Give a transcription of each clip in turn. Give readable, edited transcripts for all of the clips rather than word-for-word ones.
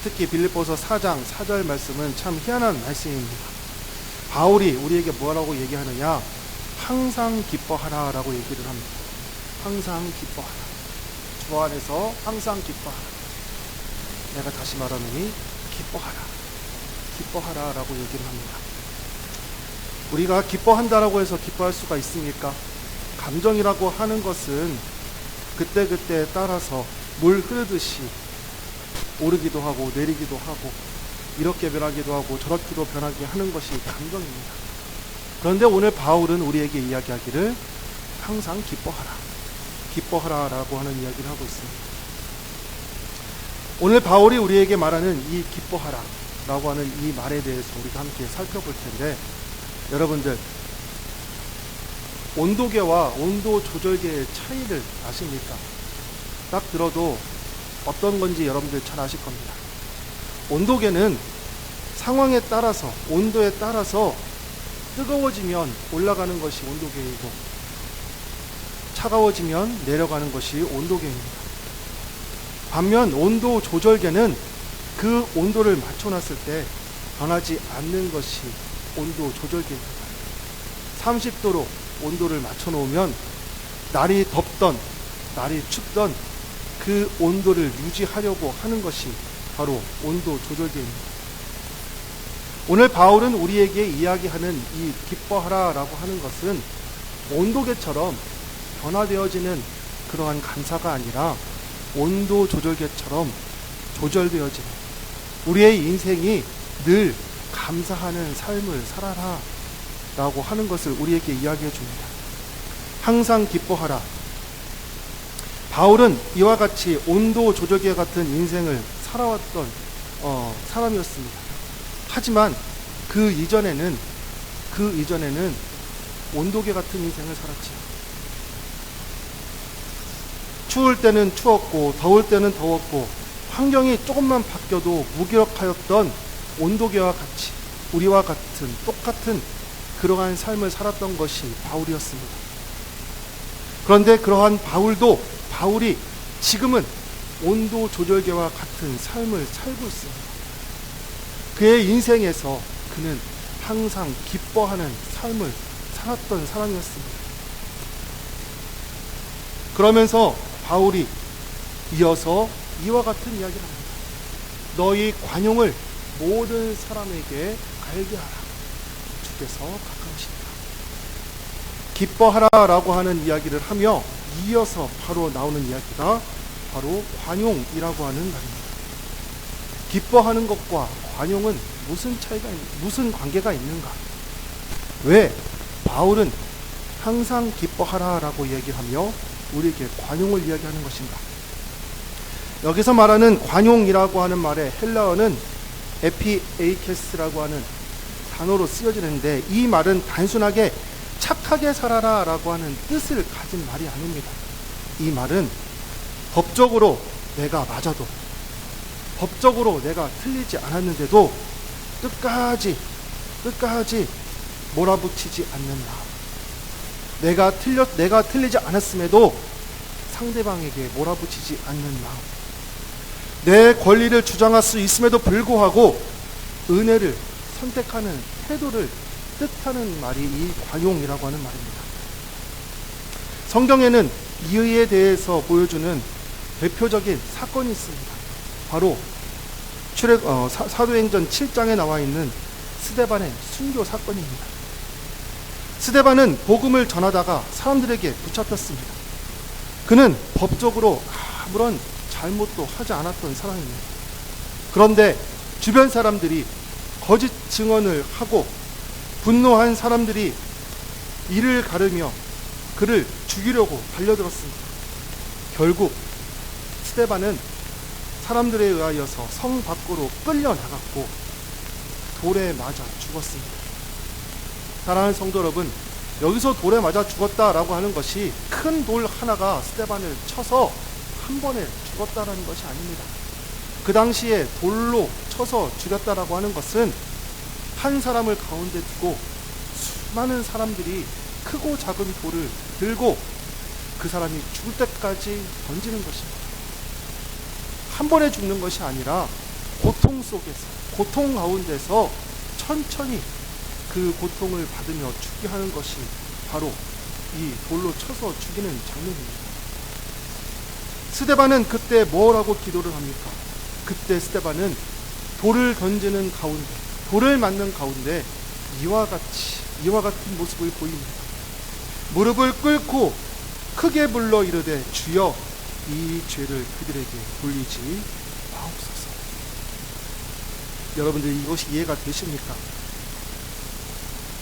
특히 빌립보서 4장 4절 말씀은 참 희한한 말씀입니다. 바울이 우리에게 뭐라고 얘기하느냐? 항상 기뻐하라 라고 얘기를 합니다. 항상 기뻐하라. 주 안에서 항상 기뻐하라. 내가 다시 말하노니 기뻐하라. 기뻐하라 라고 얘기를 합니다. 우리가 기뻐한다라고 해서 기뻐할 수가 있습니까? 감정이라고 하는 것은 그때그때 따라서 물 흐르듯이 오르기도 하고 내리기도 하고 이렇게 변하기도 하고 저렇게도 변하게 하는 것이 감정입니다. 그런데 오늘 바울은 우리에게 이야기하기를 항상 기뻐하라. 기뻐하라 라고 하는 이야기를 하고 있습니다. 오늘 바울이 우리에게 말하는 이 기뻐하라 라고 하는 이 말에 대해서 우리가 함께 살펴볼 텐데, 여러분들 온도계와 온도 조절계의 차이를 아십니까? 딱 들어도 어떤 건지 여러분들 잘 아실 겁니다. 온도계는 상황에 따라서, 온도에 따라서 뜨거워지면 올라가는 것이 온도계이고 차가워지면 내려가는 것이 온도계입니다. 반면 온도 조절계는 그 온도를 맞춰놨을 때 변하지 않는 것이 온도 조절계입니다. 30도로 온도를 맞춰놓으면 날이 덥던 날이 춥던 그 온도를 유지하려고 하는 것이 바로 온도 조절계입니다. 오늘 바울은 우리에게 이야기하는 이 기뻐하라 라고 하는 것은 온도계처럼 변화되어지는 그러한 감사가 아니라 온도 조절계처럼 조절되어지는 우리의 인생이 늘 감사하는 삶을 살아라 라고 하는 것을 우리에게 이야기해 줍니다. 항상 기뻐하라. 바울은 이와 같이 온도 조절계 같은 인생을 살아왔던 사람이었습니다. 하지만 그 이전에는 온도계 같은 인생을 살았지요. 추울 때는 추웠고 더울 때는 더웠고 환경이 조금만 바뀌어도 무기력하였던 온도계와 같이 우리와 같은 똑같은 그러한 삶을 살았던 것이 바울이었습니다. 그런데 그러한 바울이 지금은 온도 조절계와 같은 삶을 살고 있습니다. 그의 인생에서 그는 항상 기뻐하는 삶을 살았던 사람이었습니다. 그러면서 바울이 이어서 이와 같은 이야기를 합니다. 너희 관용을 모든 사람에게 알게 하라. 주께서 가까우시니라. 기뻐하라라고 하는 이야기를 하며 이어서 바로 나오는 이야기가 바로 관용이라고 하는 말입니다. 기뻐하는 것과 관용은 무슨 관계가 있는가? 왜 바울은 항상 기뻐하라라고 이야기하며 우리에게 관용을 이야기하는 것인가? 여기서 말하는 관용이라고 하는 말의 헬라어는 에피에이케스라고 하는 단어로 쓰여지는데, 이 말은 단순하게 착하게 살아라 라고 하는 뜻을 가진 말이 아닙니다. 이 말은 법적으로 내가 맞아도, 법적으로 내가 틀리지 않았는데도 끝까지 몰아붙이지 않는 마음, 내가 틀리지 않았음에도 상대방에게 몰아붙이지 않는 마음, 내 권리를 주장할 수 있음에도 불구하고 은혜를 선택하는 태도를 뜻하는 말이 이 관용이라고 하는 말입니다. 성경에는 이에 대해서 보여주는 대표적인 사건이 있습니다. 바로 사도행전 7장에 나와 있는 스데반의 순교 사건입니다. 스데반은 복음을 전하다가 사람들에게 붙잡혔습니다. 그는 법적으로 아무런 잘못도 하지 않았던 사람입니다. 그런데 주변 사람들이 거짓 증언을 하고 분노한 사람들이 이를 가르며 그를 죽이려고 달려들었습니다. 결국 스데반은 사람들에 의하여서 성 밖으로 끌려나갔고 돌에 맞아 죽었습니다. 사랑하는 성도 여러분, 여기서 돌에 맞아 죽었다라고 하는 것이 큰 돌 하나가 스데반을 쳐서 한 번에 죽었다라는 것이 아닙니다. 그 당시에 돌로 쳐서 죽였다라고 하는 것은 한 사람을 가운데 두고 수많은 사람들이 크고 작은 돌을 들고 그 사람이 죽을 때까지 던지는 것입니다. 한 번에 죽는 것이 아니라 고통 속에서, 고통 가운데서 천천히 그 고통을 받으며 죽게 하는 것이 바로 이 돌로 쳐서 죽이는 장면입니다. 스데반은 그때 뭐라고 기도를 합니까? 그때 스데반은 돌을 던지는 가운데, 돌을 맞는 가운데 이와 같은 모습을 보입니다. 무릎을 꿇고 크게 불러 이르되 주여 이 죄를 그들에게 돌리지 마옵소서. 여러분들 이것이 이해가 되십니까?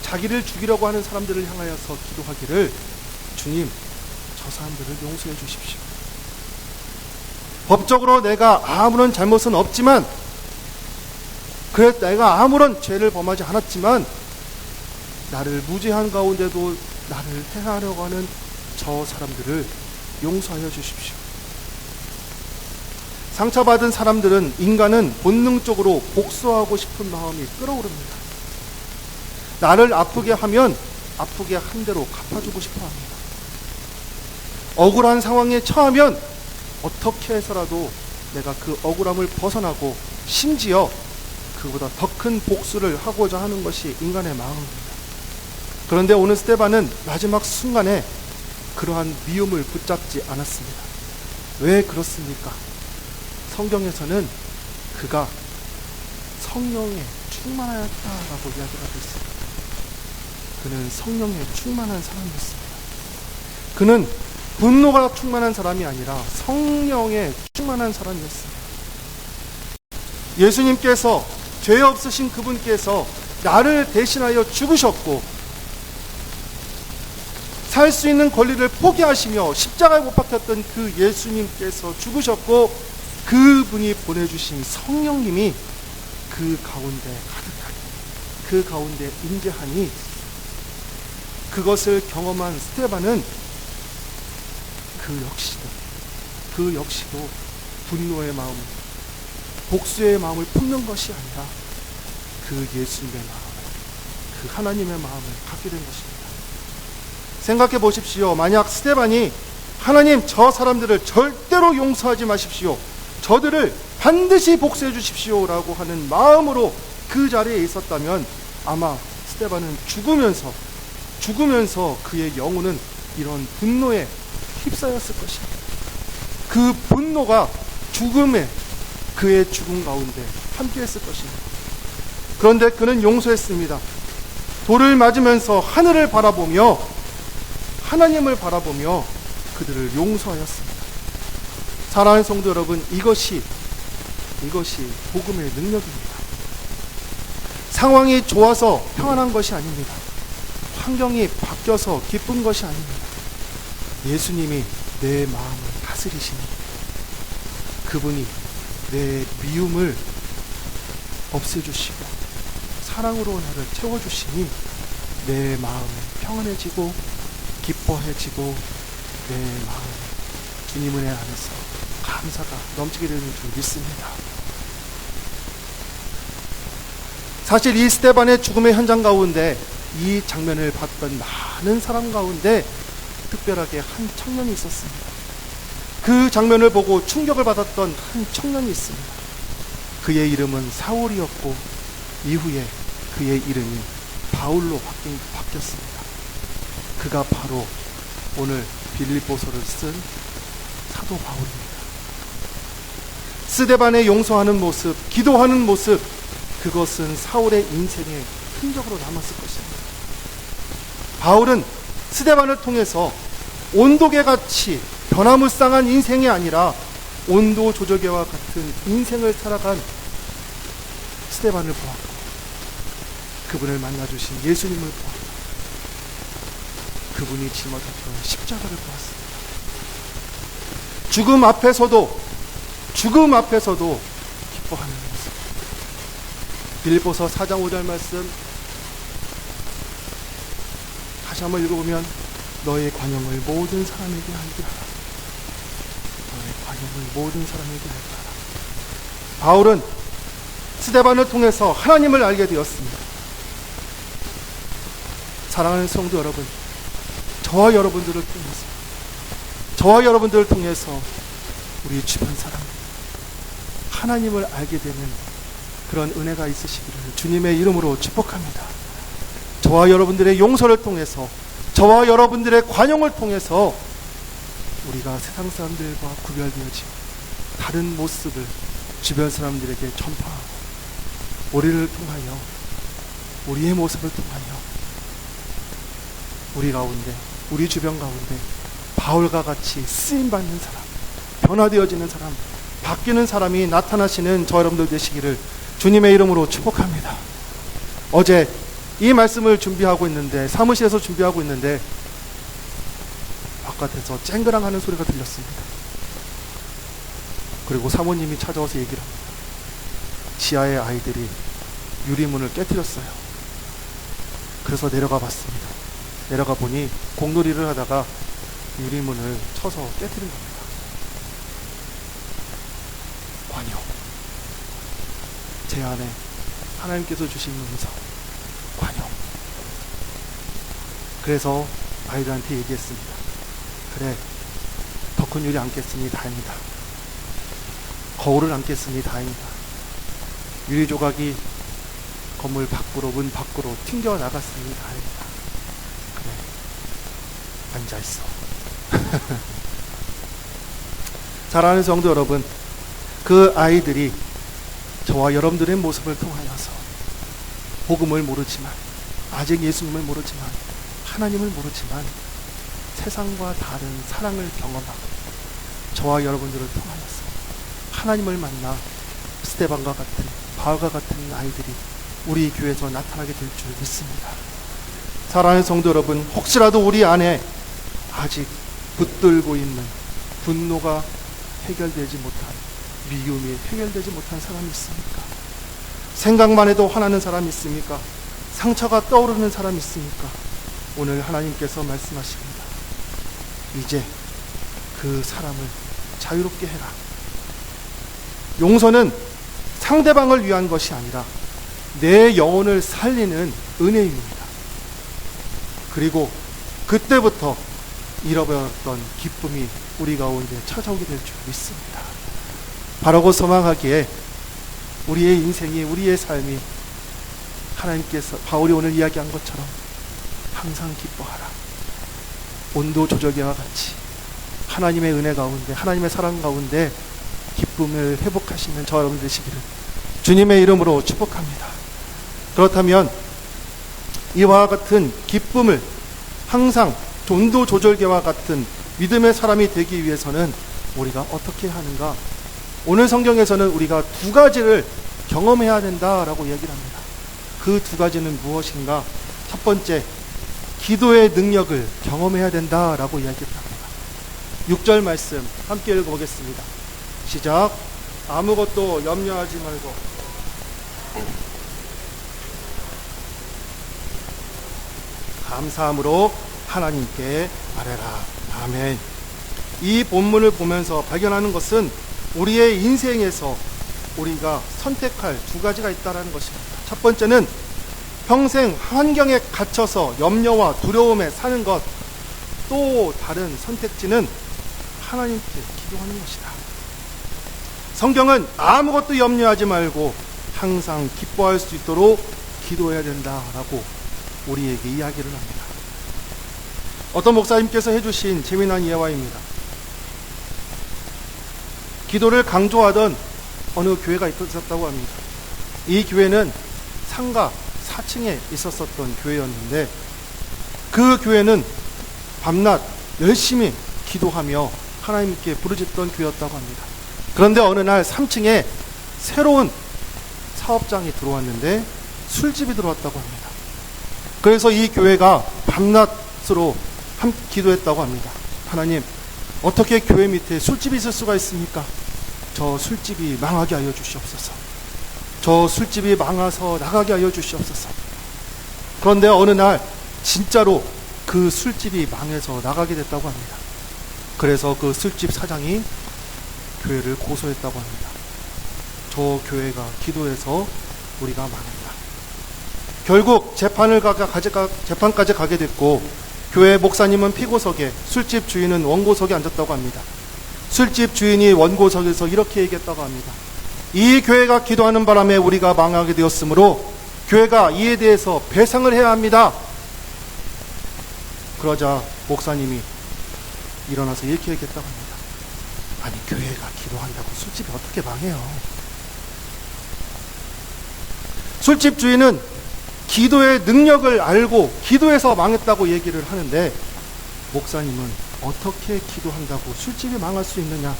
자기를 죽이려고 하는 사람들을 향하여서 기도하기를 주님 저 사람들을 용서해 주십시오. 법적으로 내가 아무런 잘못은 없지만 그래 내가 아무런 죄를 범하지 않았지만 나를 무죄한 가운데도 나를 해하려고 하는 저 사람들을 용서하여 주십시오. 상처받은 사람들은 인간은 본능적으로 복수하고 싶은 마음이 끓어오릅니다. 나를 아프게 하면 아프게 한 대로 갚아주고 싶어 합니다. 억울한 상황에 처하면 어떻게 해서라도 내가 그 억울함을 벗어나고 심지어 그보다 더 큰 복수를 하고자 하는 것이 인간의 마음입니다. 그런데 오늘 스데반은 마지막 순간에 그러한 미움을 붙잡지 않았습니다. 왜 그렇습니까? 성경에서는 그가 성령에 충만하였다라고 이야기가 되어 있습니다. 그는 성령에 충만한 사람이었습니다. 그는 분노가 충만한 사람이 아니라 성령에 충만한 사람이었습니다. 예수님께서 죄 없으신 그분께서 나를 대신하여 죽으셨고 살 수 있는 권리를 포기하시며 십자가에 못 박혔던 그 예수님께서 죽으셨고 그분이 보내주신 성령님이 그 가운데 가득하게 그 가운데 임재하니 그것을 경험한 스데반은 그 역시도 분노의 마음, 복수의 마음을 품는 것이 아니라 그 예수님의 마음, 그 하나님의 마음을 갖게 된 것입니다. 생각해 보십시오. 만약 스데반이 하나님 저 사람들을 절대로 용서하지 마십시오. 저들을 반드시 복수해 주십시오 라고 하는 마음으로 그 자리에 있었다면 아마 스데반은 죽으면서 그의 영혼은 이런 분노에 휩싸였을 것입니다. 그 분노가 그의 죽음 가운데 함께했을 것입니다. 그런데 그는 용서했습니다. 돌을 맞으면서 하늘을 바라보며 하나님을 바라보며 그들을 용서하였습니다. 사랑하는 성도 여러분, 이것이 복음의 능력입니다. 상황이 좋아서 평안한 것이 아닙니다. 환경이 바뀌어서 기쁜 것이 아닙니다. 예수님이 내 마음을 다스리시니 그분이 내 미움을 없애주시고 사랑으로 나를 채워주시니 내 마음이 평안해지고 기뻐해지고 내 마음에 주님 은혜 안에서 감사가 넘치게 되는 줄 믿습니다. 사실 이 스데반의 죽음의 현장 가운데 이 장면을 봤던 많은 사람 가운데 특별하게 한 청년이 있었습니다. 그 장면을 보고 충격을 받았던 한 청년이 있습니다. 그의 이름은 사울이었고 이후에 그의 이름이 바울로 바뀌었습니다. 그가 바로 오늘 빌립보서를 쓴 사도 바울입니다. 스데반의 용서하는 모습, 기도하는 모습, 그것은 사울의 인생의 흔적으로 남았을 것입니다. 바울은 스데반을 통해서 온도계같이 변화무쌍한 인생이 아니라 온도 조절계와 같은 인생을 살아간 스데반을 보았고 그분을 만나주신 예수님을 보았고 그분이 짊어졌던 십자가를 보았습니다. 죽음 앞에서도 기뻐하는 모습. 빌립보서 4장 5절 말씀 다시 한번 읽어보면 너의 관용을 모든 사람에게 알게 하라. 너의 관용을 모든 사람에게 알게 하라. 바울은 스데반을 통해서 하나님을 알게 되었습니다. 사랑하는 성도 여러분, 저와 여러분들을 통해서 우리 주변 사람 하나님을 알게 되는 그런 은혜가 있으시기를 주님의 이름으로 축복합니다. 저와 여러분들의 용서를 통해서, 저와 여러분들의 관용을 통해서 우리가 세상 사람들과 구별되어지고 다른 모습을 주변 사람들에게 전파하고, 우리를 통하여, 우리의 모습을 통하여 우리 가운데, 우리 주변 가운데 바울과 같이 쓰임받는 사람, 변화되어지는 사람, 바뀌는 사람이 나타나시는 저 여러분들 되시기를 주님의 이름으로 축복합니다. 어제 이 말씀을 준비하고 있는데, 사무실에서 준비하고 있는데 바깥에서 쨍그랑 하는 소리가 들렸습니다. 그리고 사모님이 찾아와서 얘기를 합니다. 지하의 아이들이 유리문을 깨뜨렸어요. 그래서 내려가 봤습니다. 내려가 보니 공놀이를 하다가 유리문을 쳐서 깨뜨린 겁니다. 관용. 제 안에 하나님께서 주신 음성, 관용. 그래서 아이들한테 얘기했습니다. 그래, 더 큰 유리 안 깼으니 다행이다. 거울을 안 깼으니 다행이다. 유리 조각이 건물 밖으로, 문 밖으로 튕겨 나갔으니 다행이다. 그래, 앉아있어. 사랑하는 성도 여러분, 그 아이들이 저와 여러분들의 모습을 통하여서 복음을 모르지만, 아직 예수님을 모르지만, 하나님을 모르지만 세상과 다른 사랑을 경험하고 저와 여러분들을 통하여서 하나님을 만나 스데반과 같은, 바울과 같은 아이들이 우리 교회에서 나타나게 될 줄 믿습니다. 사랑하는 성도 여러분, 혹시라도 우리 안에 아직 붙들고 있는 분노가 해결되지 못한, 미움이 해결되지 못한 사람이 있습니까? 생각만 해도 화나는 사람이 있습니까? 상처가 떠오르는 사람이 있습니까? 오늘 하나님께서 말씀하십니다. 이제 그 사람을 자유롭게 해라. 용서는 상대방을 위한 것이 아니라 내 영혼을 살리는 은혜입니다. 그리고 그때부터 잃어버렸던 기쁨이 우리 가운데 찾아오게 될 줄 믿습니다. 바라고 소망하기에 우리의 인생이, 우리의 삶이 하나님께서 바울이 오늘 이야기한 것처럼 항상 기뻐하라. 온도 조절기와 같이 하나님의 은혜 가운데, 하나님의 사랑 가운데 기쁨을 회복하시는 저 여러분 되시기를 주님의 이름으로 축복합니다. 그렇다면 이와 같은 기쁨을 항상 온도 조절기와 같은 믿음의 사람이 되기 위해서는 우리가 어떻게 하는가? 오늘 성경에서는 우리가 두 가지를 경험해야 된다라고 이야기를 합니다. 그 두 가지는 무엇인가? 첫 번째, 기도의 능력을 경험해야 된다라고 이야기를 합니다. 6절 말씀 함께 읽어보겠습니다. 시작. 아무것도 염려하지 말고 감사함으로 하나님께 아뢰라. 아멘. 이 본문을 보면서 발견하는 것은 우리의 인생에서 우리가 선택할 두 가지가 있다는 것입니다. 첫 번째는 평생 환경에 갇혀서 염려와 두려움에 사는 것, 또 다른 선택지는 하나님께 기도하는 것이다. 성경은 아무것도 염려하지 말고 항상 기뻐할 수 있도록 기도해야 된다라고 우리에게 이야기를 합니다. 어떤 목사님께서 해주신 재미난 예화입니다. 기도를 강조하던 어느 교회가 있었다고 합니다. 이 교회는 상가 4층에 있었던 교회였는데 그 교회는 밤낮 열심히 기도하며 하나님께 부르짖던 교회였다고 합니다. 그런데 어느 날 3층에 새로운 사업장이 들어왔는데 술집이 들어왔다고 합니다. 그래서 이 교회가 밤낮으로 기도했다고 합니다. 하나님, 어떻게 교회 밑에 술집이 있을 수가 있습니까? 저 술집이 망하게 하여 주시옵소서. 저 술집이 망해서 나가게 하여 주시옵소서. 그런데 어느 날 진짜로 그 술집이 망해서 나가게 됐다고 합니다. 그래서 그 술집 사장이 교회를 고소했다고 합니다. 저 교회가 기도해서 우리가 망했다. 결국 재판까지 가게 됐고 교회 목사님은 피고석에, 술집 주인은 원고석에 앉았다고 합니다. 술집 주인이 원고석에서 이렇게 얘기했다고 합니다. 이 교회가 기도하는 바람에 우리가 망하게 되었으므로 교회가 이에 대해서 배상을 해야 합니다. 그러자 목사님이 일어나서 이렇게 얘기했다고 합니다. 아니, 교회가 기도한다고 술집이 어떻게 망해요? 술집 주인은 기도의 능력을 알고 기도해서 망했다고 얘기를 하는데, 목사님은 어떻게 기도한다고 술집이 망할 수 있느냐?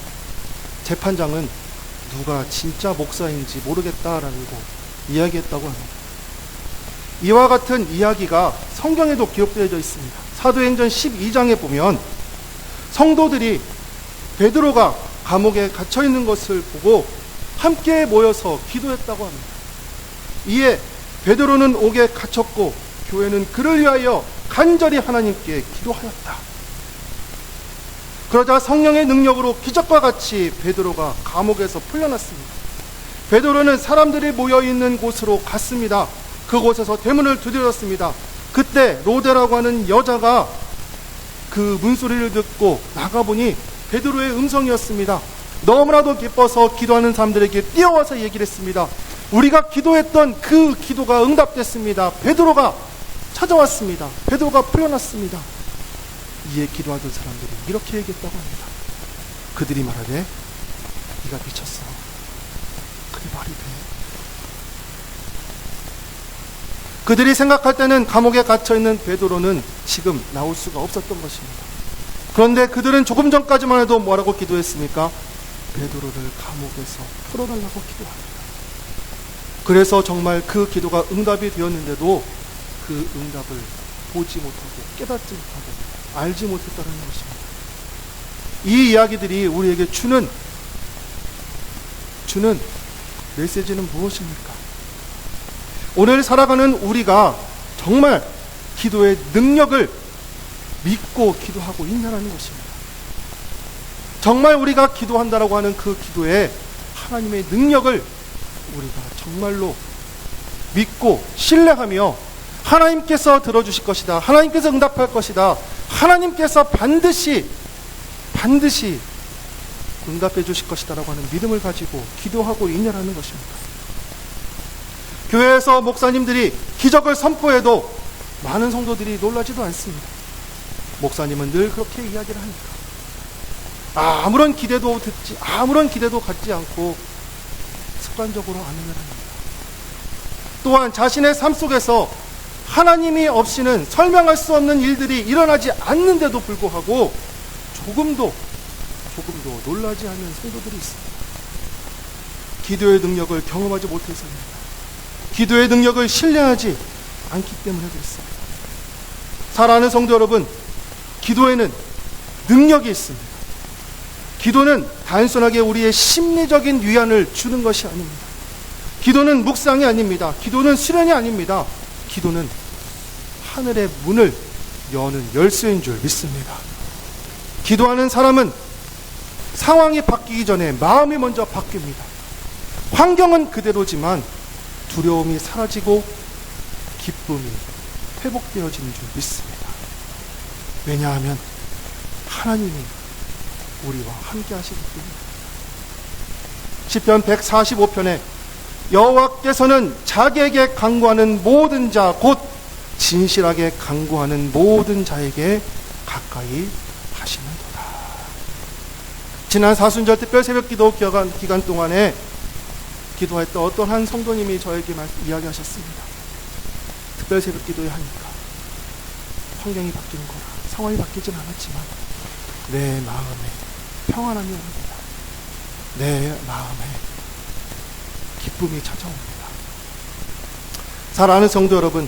재판장은 누가 진짜 목사인지 모르겠다라고 이야기했다고 합니다. 이와 같은 이야기가 성경에도 기록되어져 있습니다. 사도행전 12장에 보면 성도들이 베드로가 감옥에 갇혀 있는 것을 보고 함께 모여서 기도했다고 합니다. 이에 베드로는 옥에 갇혔고 교회는 그를 위하여 간절히 하나님께 기도하였다. 그러자 성령의 능력으로 기적과 같이 베드로가 감옥에서 풀려났습니다. 베드로는 사람들이 모여있는 곳으로 갔습니다. 그곳에서 대문을 두드렸습니다. 그때 로데라고 하는 여자가 그 문소리를 듣고 나가보니 베드로의 음성이었습니다. 너무나도 기뻐서 기도하는 사람들에게 뛰어와서 얘기를 했습니다. 우리가 기도했던 그 기도가 응답됐습니다. 베드로가 찾아왔습니다. 베드로가 풀려났습니다. 이에 기도하던 사람들이 이렇게 얘기했다고 합니다. 그들이 말하되 네가 미쳤어. 그게 말이 돼? 그들이 생각할 때는 감옥에 갇혀있는 베드로는 지금 나올 수가 없었던 것입니다. 그런데 그들은 조금 전까지만 해도 뭐라고 기도했습니까? 베드로를 감옥에서 풀어달라고 기도합니다. 그래서 정말 그 기도가 응답이 되었는데도 그 응답을 보지 못하고 깨닫지 못하고 알지 못했다는 것입니다. 이 이야기들이 우리에게 주는 메시지는 무엇입니까? 오늘 살아가는 우리가 정말 기도의 능력을 믿고 기도하고 있냐는 것입니다. 정말 우리가 기도한다라고 하는 그 기도에 하나님의 능력을 우리가 정말로 믿고 신뢰하며 하나님께서 들어주실 것이다. 하나님께서 응답할 것이다. 하나님께서 반드시 응답해 주실 것이다라고 하는 믿음을 가지고 기도하고 있냐라는 것입니다. 교회에서 목사님들이 기적을 선포해도 많은 성도들이 놀라지도 않습니다. 목사님은 늘 그렇게 이야기를 하니까 아무런 기대도 갖지 않고 습관적으로 아멘을 합니다. 또한 자신의 삶 속에서 하나님이 없이는 설명할 수 없는 일들이 일어나지 않는데도 불구하고 조금도 놀라지 않는 성도들이 있습니다. 기도의 능력을 경험하지 못해서입니다. 기도의 능력을 신뢰하지 않기 때문에 그렇습니다. 사랑하는 성도 여러분, 기도에는 능력이 있습니다. 기도는 단순하게 우리의 심리적인 위안을 주는 것이 아닙니다. 기도는 묵상이 아닙니다. 기도는 수련이 아닙니다. 기도는 하늘의 문을 여는 열쇠인 줄 믿습니다. 기도하는 사람은 상황이 바뀌기 전에 마음이 먼저 바뀝니다. 환경은 그대로지만 두려움이 사라지고 기쁨이 회복되어지는 줄 믿습니다. 왜냐하면 하나님이 우리와 함께 하시기 때문입니다. 시편 145편에 여호와께서는 자기에게 간구하는 모든 자 곧 진실하게 간구하는 모든 자에게 가까이 하시는도다. 지난 사순절 특별 새벽기도 기간 동안에 기도했던 어떤 한 성도님이 저에게 이야기하셨습니다. 특별 새벽기도에 하니까 환경이 바뀌는 거라 상황이 바뀌진 않았지만 내 마음에 평안함이 옵니다. 내 마음에 기쁨이 찾아옵니다. 사랑하는 성도 여러분,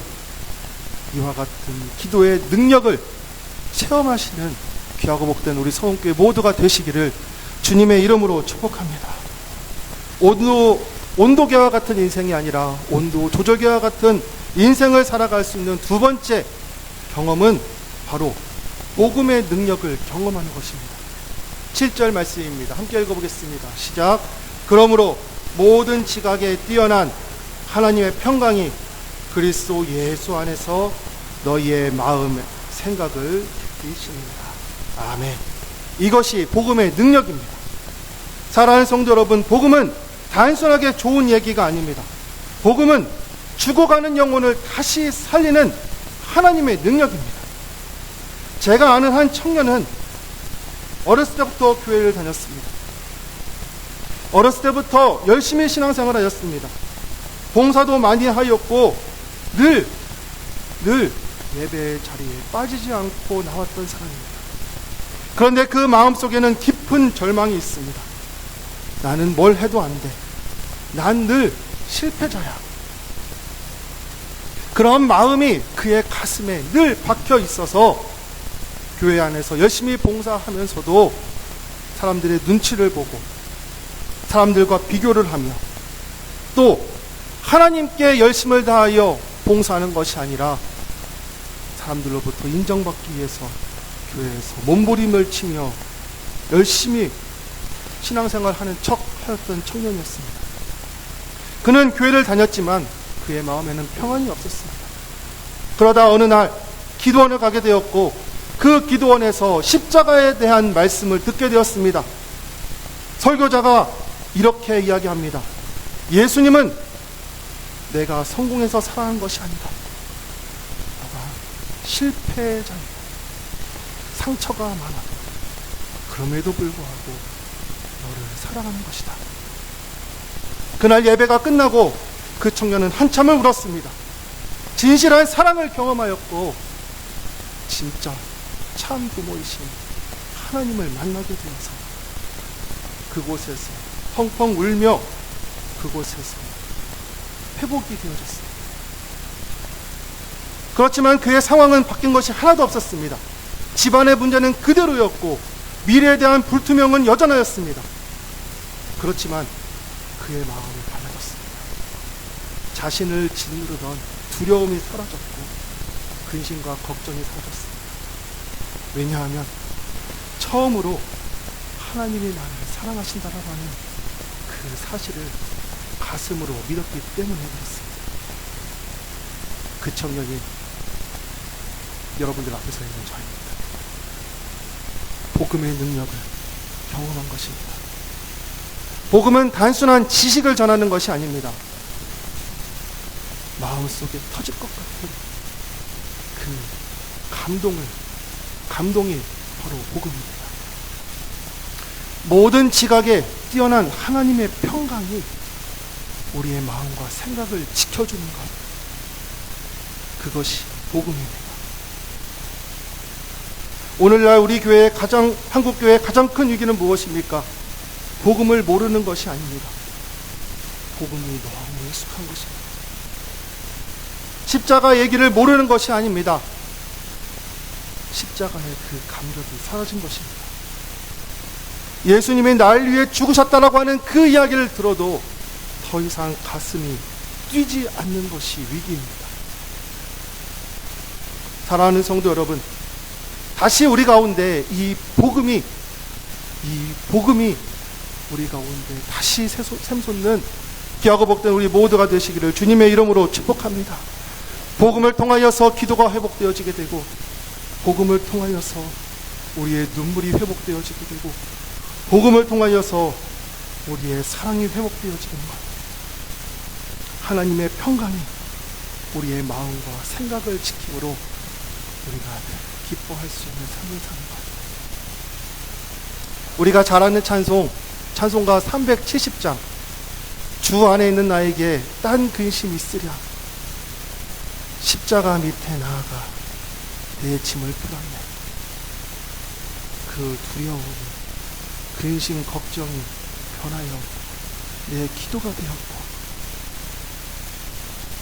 이와 같은 기도의 능력을 체험하시는 귀하고 복된 우리 서원교회 모두가 되시기를 주님의 이름으로 축복합니다. 온도계와 같은 인생이 아니라 온도 조절계와 같은 인생을 살아갈 수 있는 두 번째 경험은 바로 복음의 능력을 경험하는 것입니다. 7절 말씀입니다. 함께 읽어보겠습니다. 시작. 그러므로 모든 지각에 뛰어난 하나님의 평강이 그리스도 예수 안에서 너희의 마음의 생각을 이루시니라. 아멘. 이것이 복음의 능력입니다. 사랑하는 성도 여러분, 복음은 단순하게 좋은 얘기가 아닙니다. 복음은 죽어가는 영혼을 다시 살리는 하나님의 능력입니다. 제가 아는 한 청년은 어렸을 때부터 교회를 다녔습니다. 어렸을 때부터 열심히 신앙생활을 하였습니다. 봉사도 많이 하였고 늘 예배 자리에 빠지지 않고 나왔던 사람입니다. 그런데 그 마음속에는 깊은 절망이 있습니다. 나는 뭘 해도 안 돼. 난 늘 실패자야. 그런 마음이 그의 가슴에 늘 박혀 있어서 교회 안에서 열심히 봉사하면서도 사람들의 눈치를 보고 사람들과 비교를 하며 또 하나님께 열심을 다하여 봉사하는 것이 아니라 사람들로부터 인정받기 위해서 교회에서 몸부림을 치며 열심히 신앙생활하는 척 하였던 청년이었습니다. 그는 교회를 다녔지만 그의 마음에는 평안이 없었습니다. 그러다 어느 날 기도원을 가게 되었고 그 기도원에서 십자가에 대한 말씀을 듣게 되었습니다. 설교자가 이렇게 이야기합니다. 예수님은 내가 성공해서 살아난 것이 아니다. 너가 실패자이다. 상처가 많아. 그럼에도 불구하고 너를 사랑하는 것이다. 그날 예배가 끝나고 그 청년은 한참을 울었습니다. 진실한 사랑을 경험하였고 진짜 참 부모이신 하나님을 만나게 되어서 그곳에서 펑펑 울며 그곳에서 회복이 되어졌습니다. 그렇지만 그의 상황은 바뀐 것이 하나도 없었습니다. 집안의 문제는 그대로였고 미래에 대한 불투명은 여전하였습니다. 그렇지만 그의 마음이 달라졌습니다. 자신을 짓누르던 두려움이 사라졌고 근심과 걱정이 사라졌습니다. 왜냐하면 처음으로 하나님이 나를 사랑하신다라고 하는 그 사실을 가슴으로 믿었기 때문에 그렇습니다. 그 청년이 여러분들 앞에 서 있는 저입니다. 복음의 능력을 경험한 것입니다. 복음은 단순한 지식을 전하는 것이 아닙니다. 마음속에 터질 것 같은 그 감동이 바로 복음입니다. 모든 지각에 뛰어난 하나님의 평강이 우리의 마음과 생각을 지켜주는 것, 그것이 복음입니다. 오늘날 우리 교회의 한국 교회의 가장 큰 위기는 무엇입니까? 복음을 모르는 것이 아닙니다. 복음이 너무 익숙한 것입니다. 십자가 얘기를 모르는 것이 아닙니다. 십자가의 그 감격이 사라진 것입니다. 예수님이 날 위해 죽으셨다라고 하는 그 이야기를 들어도 더 이상 가슴이 뛰지 않는 것이 위기입니다. 사랑하는 성도 여러분, 다시 우리 가운데 이 복음이 우리 가운데 다시 샘솟는 귀하고 복된 우리 모두가 되시기를 주님의 이름으로 축복합니다. 복음을 통하여서 기도가 회복되어지게 되고 복음을 통하여서 우리의 눈물이 회복되어지게 되고 복음을 통하여서 우리의 사랑이 회복되어지는 것, 하나님의 평강이 우리의 마음과 생각을 지킴으로 우리가 기뻐할 수 있는 삶을 사는 것. 우리가 잘 아는 찬송가 370장, 주 안에 있는 나에게 딴 근심이 있으랴 십자가 밑에 나아가 내 짐을 풀었네. 그 두려움이, 근심, 걱정이 변하여 내 기도가 되었고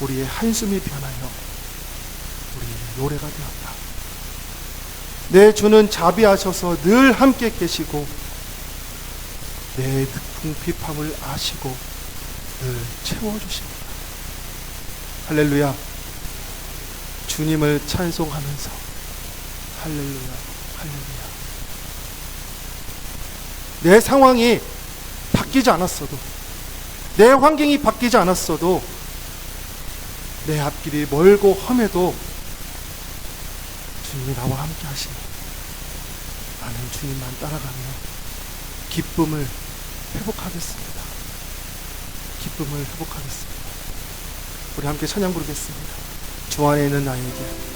우리의 한숨이 변하여 우리의 노래가 되었다. 내 주는 자비하셔서 늘 함께 계시고 내 궁핍함을 아시고 늘 채워주십니다. 할렐루야. 주님을 찬송하면서 할렐루야, 할렐루야. 내 상황이 바뀌지 않았어도, 내 환경이 바뀌지 않았어도, 내 앞길이 멀고 험해도 주님이 나와 함께 하시니 나는 주님만 따라가며 기쁨을 회복하겠습니다. 기쁨을 회복하겠습니다. 우리 함께 찬양 부르겠습니다. 주 안에 있는 나에게